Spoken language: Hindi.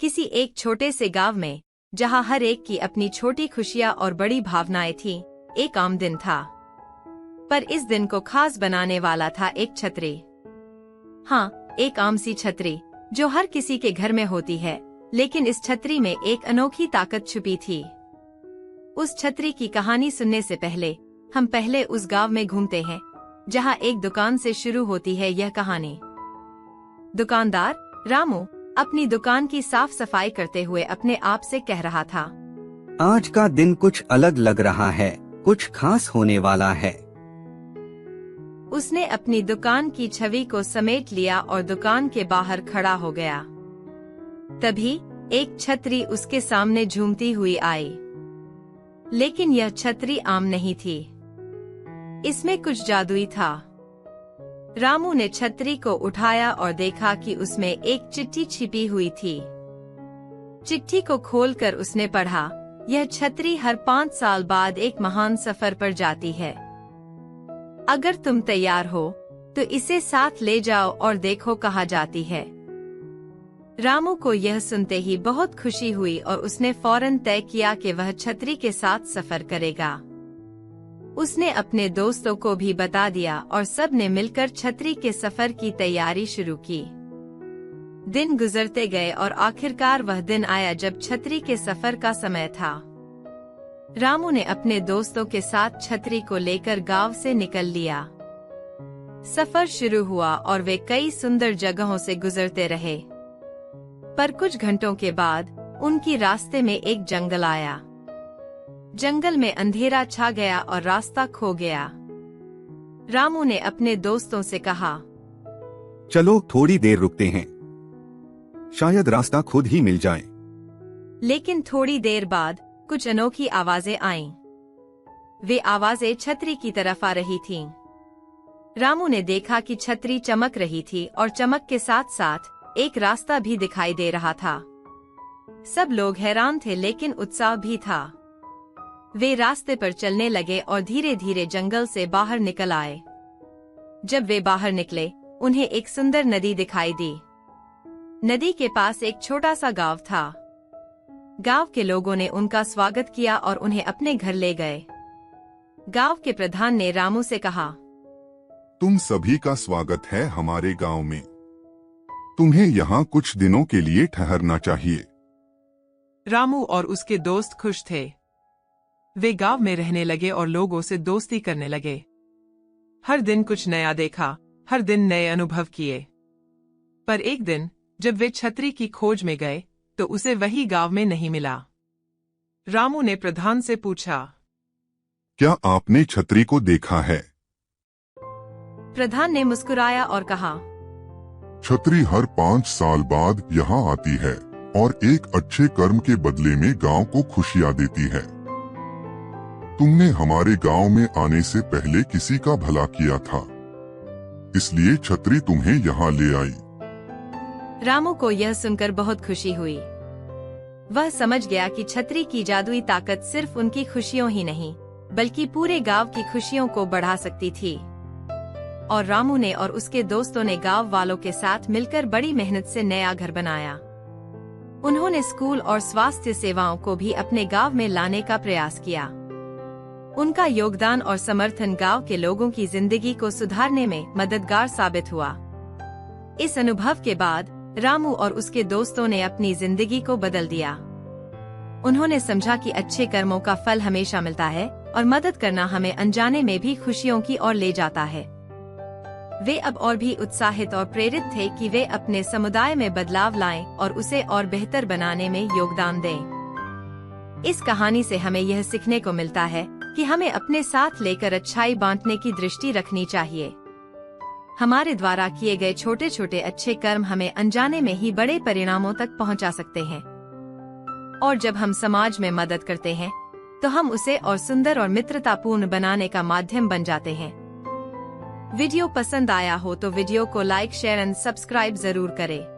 किसी एक छोटे से गांव में, जहां हर एक की अपनी छोटी खुशियां और बड़ी भावनाएं थीं, एक आम दिन था। पर इस दिन को खास बनाने वाला था एक छतरी। हाँ, एक आम सी छतरी जो हर किसी के घर में होती है, लेकिन इस छतरी में एक अनोखी ताकत छुपी थी। उस छतरी की कहानी सुनने से पहले हम पहले उस गांव में घूमते हैं, जहां एक दुकान से शुरू होती है यह कहानी। दुकानदार रामू अपनी दुकान की साफ सफाई करते हुए अपने आप से कह रहा था, आज का दिन कुछ अलग लग रहा है, कुछ खास होने वाला है। उसने अपनी दुकान की छवि को समेट लिया और दुकान के बाहर खड़ा हो गया। तभी एक छतरी उसके सामने झूमती हुई आई। लेकिन यह छतरी आम नहीं थी, इसमें कुछ जादुई था। रामू ने छतरी को उठाया और देखा कि उसमें एक चिट्ठी छिपी हुई थी। चिट्ठी को खोलकर उसने पढ़ा, यह छतरी हर 5 साल बाद एक महान सफर पर जाती है। अगर तुम तैयार हो तो इसे साथ ले जाओ और देखो कहाँ जाती है। रामू को यह सुनते ही बहुत खुशी हुई और उसने फौरन तय किया कि वह छतरी के साथ सफर करेगा। उसने अपने दोस्तों को भी बता दिया और सब ने मिलकर छतरी के सफर की तैयारी शुरू की। दिन गुजरते गए और आखिरकार वह दिन आया जब छतरी के सफर का समय था। रामू ने अपने दोस्तों के साथ छतरी को लेकर गांव से निकल लिया। सफर शुरू हुआ और वे कई सुंदर जगहों से गुजरते रहे। पर कुछ घंटों के बाद उनकी रास्ते में एक जंगल आया। जंगल में अंधेरा छा गया और रास्ता खो गया। रामू ने अपने दोस्तों से कहा, चलो थोड़ी देर रुकते हैं, शायद रास्ता खुद ही मिल जाए। लेकिन थोड़ी देर बाद कुछ अनोखी आवाजें आईं। वे आवाजें छतरी की तरफ आ रही थीं। रामू ने देखा कि छतरी चमक रही थी और चमक के साथ साथ एक रास्ता भी दिखाई दे रहा था। सब लोग हैरान थे, लेकिन उत्साह भी था। वे रास्ते पर चलने लगे और धीरे धीरे जंगल से बाहर निकल आए। जब वे बाहर निकले, उन्हें एक सुंदर नदी दिखाई दी। नदी के पास एक छोटा सा गांव था। गांव के लोगों ने उनका स्वागत किया और उन्हें अपने घर ले गए। गांव के प्रधान ने रामू से कहा, तुम सभी का स्वागत है हमारे गांव में। तुम्हें यहाँ कुछ दिनों के लिए ठहरना चाहिए। रामू और उसके दोस्त खुश थे। वे गांव में रहने लगे और लोगों से दोस्ती करने लगे। हर दिन कुछ नया देखा, हर दिन नए अनुभव किए। पर एक दिन जब वे छतरी की खोज में गए तो उसे वही गांव में नहीं मिला। रामू ने प्रधान से पूछा, क्या आपने छतरी को देखा है? प्रधान ने मुस्कुराया और कहा, छतरी हर 5 साल बाद यहाँ आती है और एक अच्छे कर्म के बदले में गांव को खुशियाँ देती है। तुमने हमारे गांव में आने से पहले किसी का भला किया था, इसलिए छतरी तुम्हें यहाँ ले आई। रामू को यह सुनकर बहुत खुशी हुई। वह समझ गया कि छतरी की जादुई ताकत सिर्फ उनकी खुशियों ही नहीं, बल्कि पूरे गांव की खुशियों को बढ़ा सकती थी। और रामू ने और उसके दोस्तों ने गांव वालों के साथ मिलकर बड़ी मेहनत से नया घर बनाया। उन्होंने स्कूल और स्वास्थ्य सेवाओं को भी अपने गांव में लाने का प्रयास किया। उनका योगदान और समर्थन गांव के लोगों की जिंदगी को सुधारने में मददगार साबित हुआ। इस अनुभव के बाद रामू और उसके दोस्तों ने अपनी जिंदगी को बदल दिया। उन्होंने समझा कि अच्छे कर्मों का फल हमेशा मिलता है और मदद करना हमें अनजाने में भी खुशियों की ओर ले जाता है। वे अब और भी उत्साहित और प्रेरित थे कि वे अपने समुदाय में बदलाव लाएं और उसे और बेहतर बनाने में योगदान दें। इस कहानी से हमें यह सीखने को मिलता है कि हमें अपने साथ लेकर अच्छाई बांटने की दृष्टि रखनी चाहिए। हमारे द्वारा किए गए छोटे छोटे अच्छे कर्म हमें अनजाने में ही बड़े परिणामों तक पहुंचा सकते हैं। और जब हम समाज में मदद करते हैं तो हम उसे और सुंदर और मित्रतापूर्ण बनाने का माध्यम बन जाते हैं। वीडियो पसंद आया हो तो वीडियो को लाइक, शेयर एंड सब्सक्राइब जरूर करें।